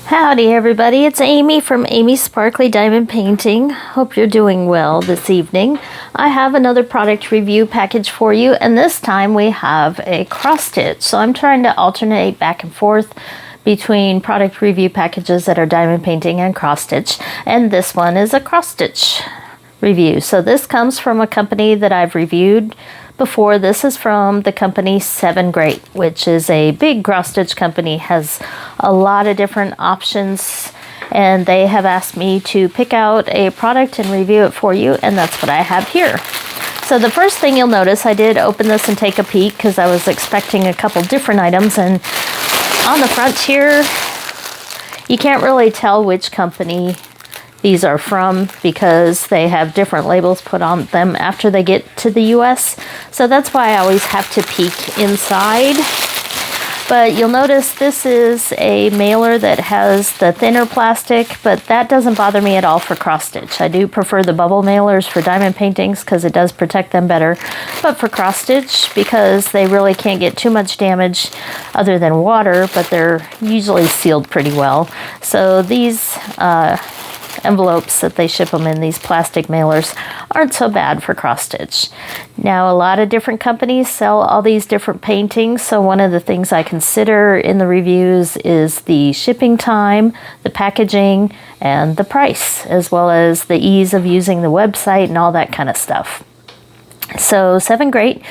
Howdy everybody, it's Amy from Amy's Sparkly Diamond Painting. Hope you're doing well this evening. I have another product review package for you, and this time we have a cross stitch. So I'm trying to alternate back and forth between product review packages that are diamond painting and cross stitch, and this one is a cross stitch review. So this comes from a company that I've reviewed before. This is from the company Sevengreat, which is a big cross stitch company, has a lot of different options, and they have asked me to pick out a product and review it for you, and that's what I have here. So the first thing you'll notice, I did open this and take a peek because I was expecting a couple different items, and on the front here you can't really tell which company these are from because they have different labels put on them after they get to the US. So that's why I always have to peek inside. But you'll notice this is a mailer that has the thinner plastic, but that doesn't bother me at all for cross stitch. I do prefer the bubble mailers for diamond paintings because it does protect them better. But for cross stitch, because they really can't get too much damage other than water, but they're usually sealed pretty well. So these envelopes that they ship them in, these plastic mailers, aren't so bad for cross stitch. Now, a lot of different companies sell all these different paintings, so one of the things I consider in the reviews is the shipping time, the packaging, and the price, as well as the ease of using the website and all that kind of stuff. So Sevengreat,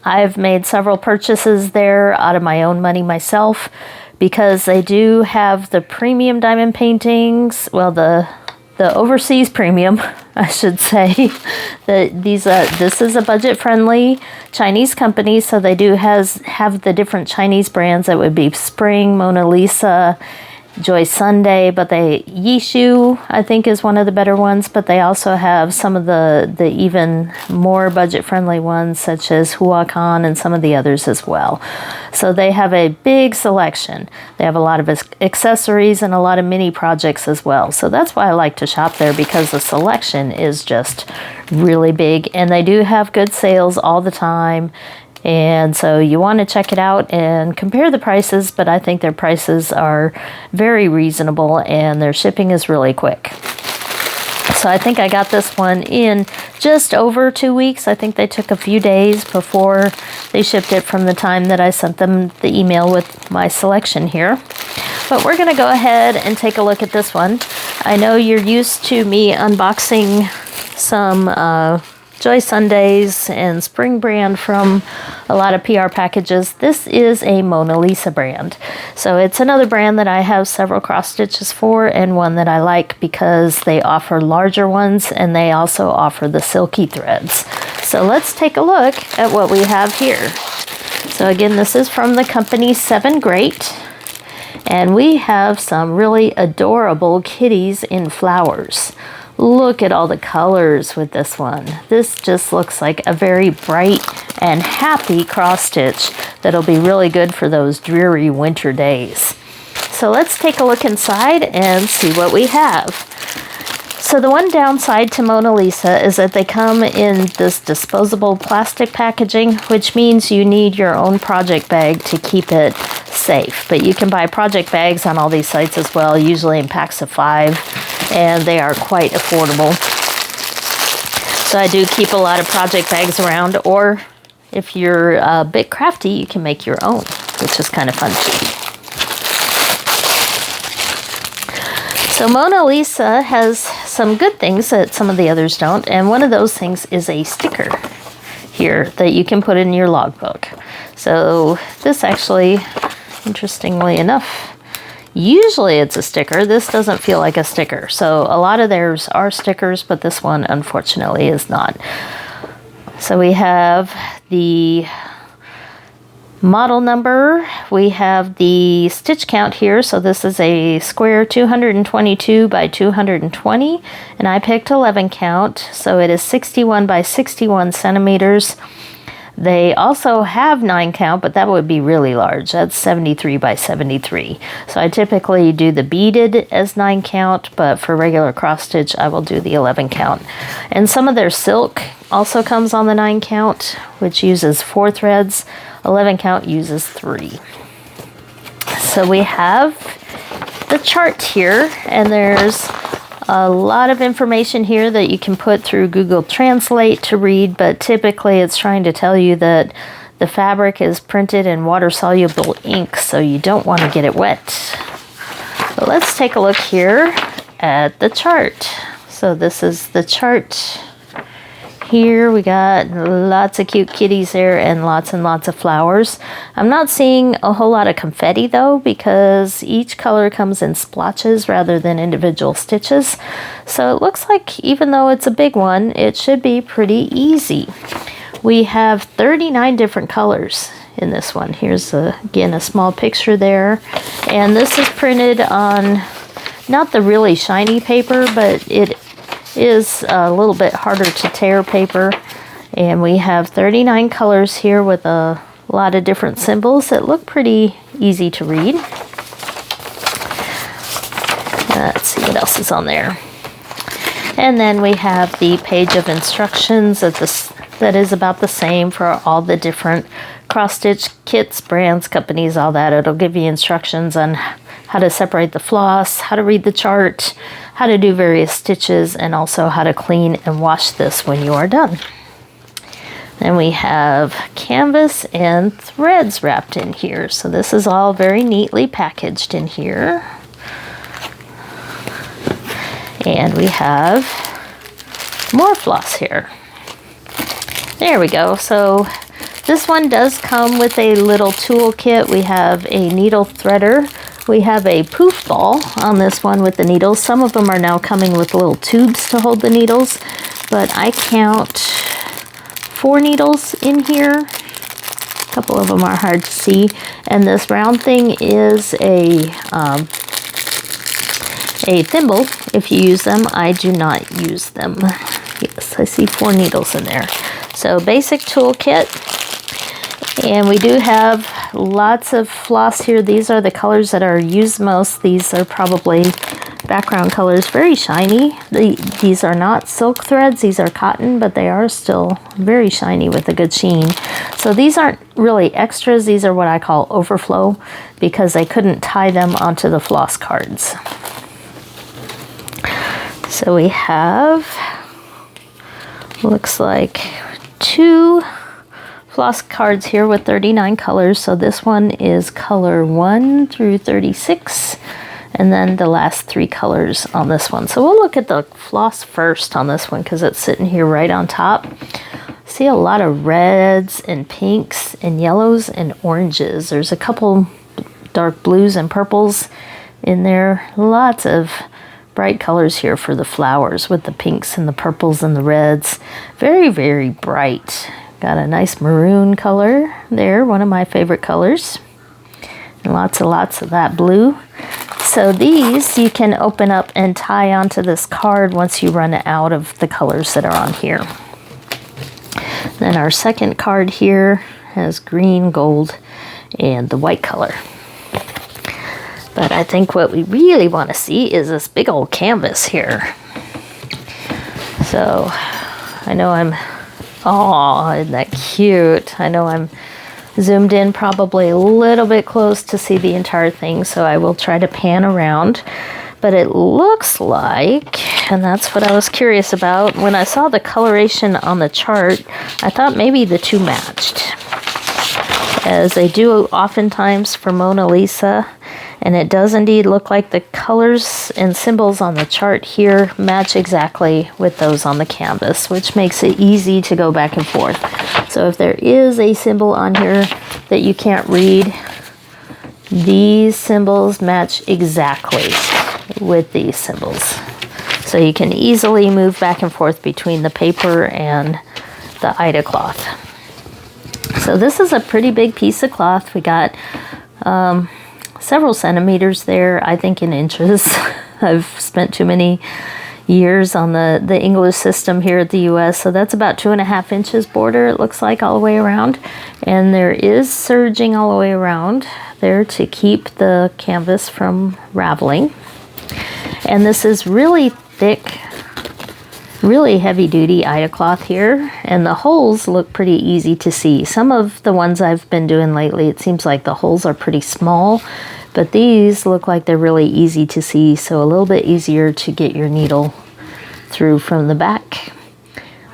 I've made several purchases there out of my own money myself, because they do have the premium diamond paintings, well, the overseas premium, I should say. This is a budget-friendly Chinese company, so they do have the different Chinese brands that would be Spring, Mona Lisa, Joy Sunday, but Yishu, I think, is one of the better ones, but they also have some of the even more budget-friendly ones, such as Huacan and some of the others as well. So they have a big selection. They have a lot of accessories and a lot of mini projects as well. So that's why I like to shop there, because the selection is just really big, and they do have good sales all the time. And so you want to check it out and compare the prices, but I think their prices are very reasonable and their shipping is really quick. So I think I got this one in just over 2 weeks. I think they took a few days before they shipped it from the time that I sent them the email with my selection here. But we're going to go ahead and take a look at this one. I know you're used to me unboxing some Joy Sundays and Spring brand from a lot of PR packages. This is a Mona Lisa brand. So it's another brand that I have several cross stitches for, and one that I like because they offer larger ones and they also offer the silky threads. So let's take a look at what we have here. So again, this is from the company Sevengreat, and we have some really adorable kitties in flowers. Look at all the colors with this one. This just looks like a very bright and happy cross stitch that'll be really good for those dreary winter days. So let's take a look inside and see what we have. So the one downside to Mona Lisa is that they come in this disposable plastic packaging, which means you need your own project bag to keep it safe. But you can buy project bags on all these sites as well, usually in packs of 5, and they are quite affordable. So I do keep a lot of project bags around, or if you're a bit crafty, you can make your own, which is kind of fun too. So Mona Lisa has some good things that some of the others don't, and one of those things is a sticker here that you can put in your logbook. So this actually, interestingly enough, usually it's a sticker. This doesn't feel like a sticker. So a lot of theirs are stickers, but this one unfortunately is not. So we have the model number, we have the stitch count here. So this is a square 222 by 220, and I picked 11 count, so it is 61 by 61 centimeters. They also have 9 count, but that would be really large. That's 73 by 73. So I typically do the beaded as 9 count, but for regular cross stitch, I will do the 11 count. And some of their silk also comes on the 9 count, which uses 4 threads. 11 count uses 3. So we have the chart here, and there's a lot of information here that you can put through Google Translate to read, but typically it's trying to tell you that the fabric is printed in water-soluble ink, so you don't want to get it wet. But let's take a look here at the chart. So this is the chart. Here we got lots of cute kitties there and lots of flowers. I'm not seeing a whole lot of confetti though, because each color comes in splotches rather than individual stitches. So it looks like even though it's a big one, it should be pretty easy. We have 39 different colors in this one. Here's again a small picture there. And this is printed on not the really shiny paper, but it is a little bit harder to tear paper, and we have 39 colors here with a lot of different symbols that look pretty easy to read. Let's see what else is on there. And then we have the page of instructions that is about the same for all the different cross-stitch kits, brands, companies, all that. It'll give you instructions on how to separate the floss, how to read the chart, how to do various stitches, and also how to clean and wash this when you are done. Then we have canvas and threads wrapped in here. So this is all very neatly packaged in here. And we have more floss here. There we go. So this one does come with a little tool kit. We have a needle threader. We have a poof ball on this one with the needles. Some of them are now coming with little tubes to hold the needles, but I count 4 needles in here. A couple of them are hard to see. And this round thing is a thimble if you use them. I do not use them. Yes, I see 4 needles in there. So basic tool kit. And we do have lots of floss here. These are the colors that are used most. These are probably background colors, very shiny. These are not silk threads, these are cotton, but they are still very shiny with a good sheen. So these aren't really extras, these are what I call overflow, because I couldn't tie them onto the floss cards. So we have, looks like 2 floss cards here with 39 colors. So this one is color 1 through 36, and then the last 3 colors on this one. So we'll look at the floss first on this one because it's sitting here right on top. See a lot of reds and pinks and yellows and oranges. There's a couple dark blues and purples in there. Lots of bright colors here for the flowers with the pinks and the purples and the reds. Very, very bright. Got a nice maroon color there, one of my favorite colors. And lots of that blue. So these you can open up and tie onto this card once you run out of the colors that are on here. Then our second card here has green, gold, and the white color. But I think what we really want to see is this big old canvas here. So I know I'm, oh, isn't that cute? I know I'm zoomed in probably a little bit close to see the entire thing, so I will try to pan around. But it looks like, and that's what I was curious about, when I saw the coloration on the chart, I thought maybe the two matched, as they do oftentimes for Mona Lisa. And it does indeed look like the colors and symbols on the chart here match exactly with those on the canvas, which makes it easy to go back and forth. So if there is a symbol on here that you can't read, these symbols match exactly with these symbols. So you can easily move back and forth between the paper and the Ida cloth. So this is a pretty big piece of cloth. We got several centimeters there, I think in inches. I've spent too many years on the English system here at the US, so that's about 2.5 inches border, it looks like, all the way around. And there is serging all the way around there to keep the canvas from raveling. And this is really thick, really heavy duty Ida cloth here, and the holes look pretty easy to see. Some of the ones I've been doing lately, it seems like the holes are pretty small, But these look like they're really easy to see, so a little bit easier to get your needle through from the back.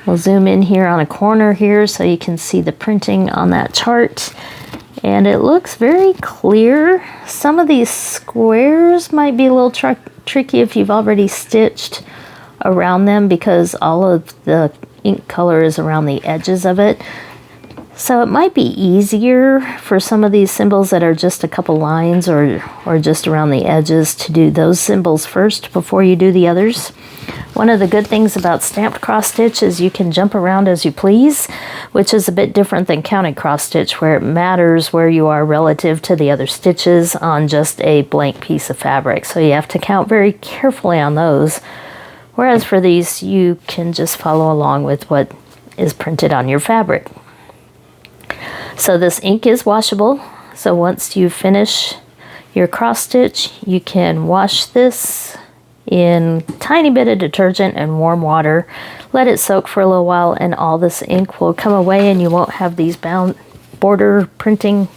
We'll zoom in here on a corner here so you can see the printing on that chart. And it looks very clear. Some of these squares might be a little tricky if you've already stitched around them, because all of the ink color is around the edges of it. So it might be easier for some of these symbols that are just a couple lines or just around the edges to do those symbols first before you do the others. One of the good things about stamped cross stitch is you can jump around as you please, which is a bit different than counted cross stitch, where it matters where you are relative to the other stitches on just a blank piece of fabric. So you have to count very carefully on those. Whereas for these, you can just follow along with what is printed on your fabric. So this ink is washable. So once you finish your cross stitch, you can wash this in a tiny bit of detergent and warm water. Let it soak for a little while, and all this ink will come away, and you won't have these boundary printing,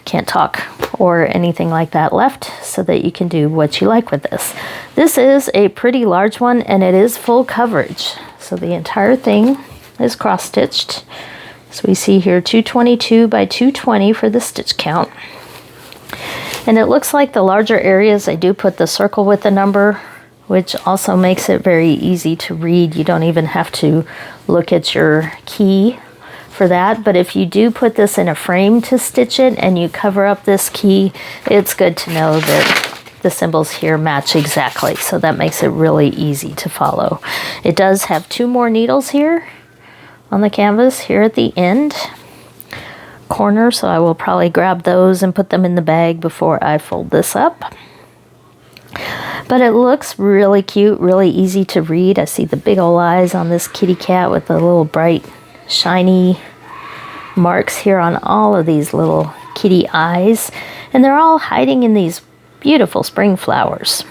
can't talk, or anything like that left, so that you can do what you like with this. This is a pretty large one, and it is full coverage. So the entire thing is cross stitched. So we see here 222 by 220 for the stitch count. And it looks like the larger areas, I do put the circle with the number, which also makes it very easy to read. You don't even have to look at your key for that. But if you do put this in a frame to stitch it and you cover up this key, it's good to know that the symbols here match exactly. So that makes it really easy to follow. It does have 2 more needles here on the canvas here at the end corner, so I will probably grab those and put them in the bag before I fold this up. But it looks really cute, really easy to read. I see the big old eyes on this kitty cat with the little bright shiny marks here on all of these little kitty eyes, and they're all hiding in these beautiful spring flowers.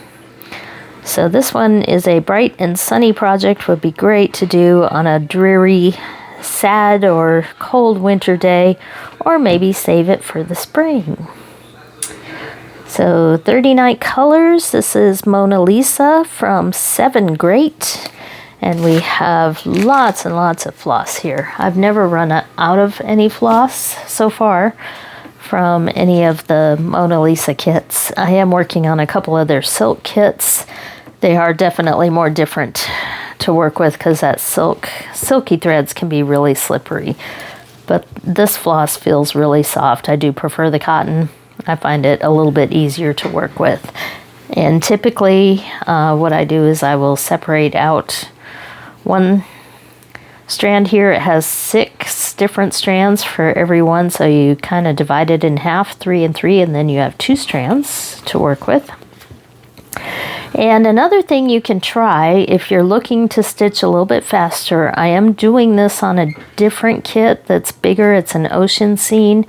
So this one is a bright and sunny project, would be great to do on a dreary, sad or cold winter day, or maybe save it for the spring. So 39 colors. This is Mona Lisa from Sevengreat, and we have lots and lots of floss here. I've never run out of any floss so far from any of the Mona Lisa kits. I am working on a couple of their silk kits. They are definitely more different to work with because that silky threads can be really slippery. But this floss feels really soft. I do prefer the cotton. I find it a little bit easier to work with. And typically what I do is I will separate out one strand here. It has 6 different strands for every one, so you kind of divide it in half, 3 and 3, and then you have 2 strands to work with. And another thing you can try if you're looking to stitch a little bit faster, I am doing this on a different kit that's bigger. It's an ocean scene.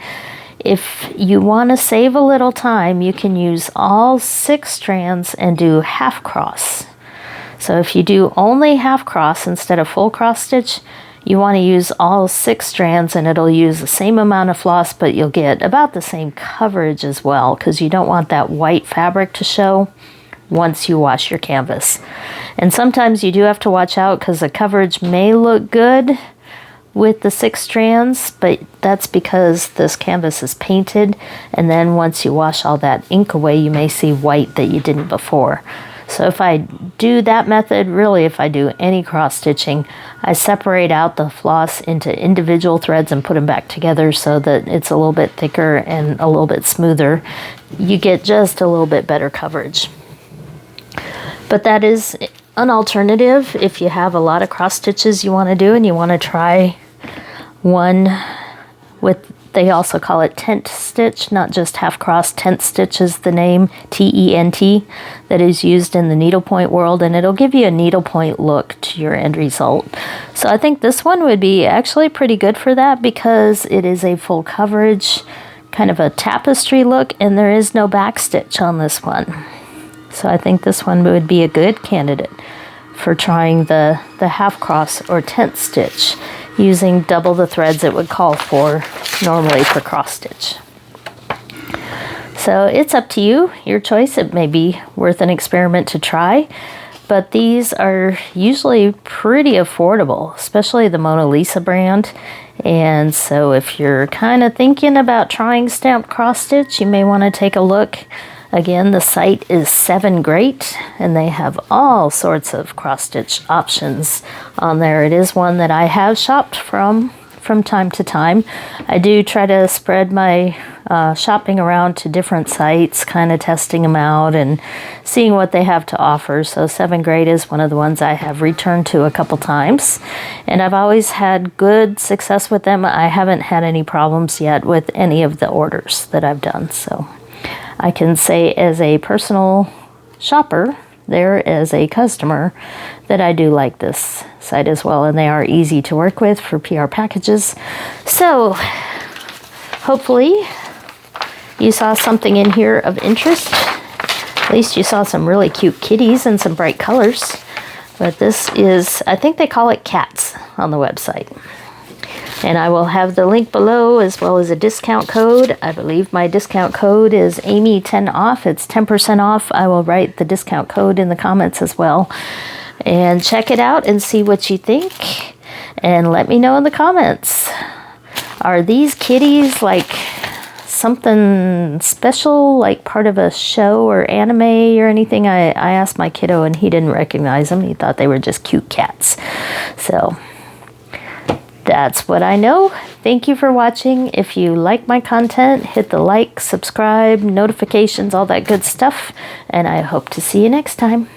If you want to save a little time, you can use all 6 strands and do half cross. So if you do only half cross instead of full cross stitch, you want to use all 6 strands, and it'll use the same amount of floss, but you'll get about the same coverage as well, because you don't want that white fabric to show once you wash your canvas. And sometimes you do have to watch out because the coverage may look good with the 6 strands, but that's because this canvas is painted, and then once you wash all that ink away, you may see white that you didn't before. So if I do that method, really if I do any cross stitching, I separate out the floss into individual threads and put them back together so that it's a little bit thicker and a little bit smoother. You get just a little bit better coverage. But that is an alternative if you have a lot of cross stitches you want to do and you want to try one with, they also call it tent stitch, not just half cross. Tent stitch is the name, T-E-N-T, that is used in the needlepoint world, and it'll give you a needlepoint look to your end result. So I think this one would be actually pretty good for that because it is a full coverage, kind of a tapestry look, and there is no back stitch on this one. So I think this one would be a good candidate for trying the half cross or tent stitch using double the threads it would call for normally for cross stitch. So it's up to you, your choice. It may be worth an experiment to try. But these are usually pretty affordable, especially the Mona Lisa brand. And so if you're kind of thinking about trying stamped cross stitch, you may want to take a look. Again, the site is Sevengreat, and they have all sorts of cross stitch options on there. It is one that I have shopped from time to time. I do try to spread my shopping around to different sites, kind of testing them out and seeing what they have to offer. So Sevengreat is one of the ones I have returned to a couple times, and I've always had good success with them. I haven't had any problems yet with any of the orders that I've done. So I can say as a personal shopper, there as a customer, that I do like this site as well, and they are easy to work with for PR packages. So hopefully you saw something in here of interest. At least you saw some really cute kitties and some bright colors. But this is, I think they call it cats on the website. And I will have the link below as well as a discount code. I believe my discount code is Amy10OFF. It's 10% off. I will write the discount code in the comments as well. And check it out and see what you think. And let me know in the comments. Are these kitties like something special, like part of a show or anime or anything? I asked my kiddo and he didn't recognize them. He thought they were just cute cats. So that's what I know. Thank you for watching. If you like my content, hit the like, subscribe, notifications, all that good stuff. And I hope to see you next time.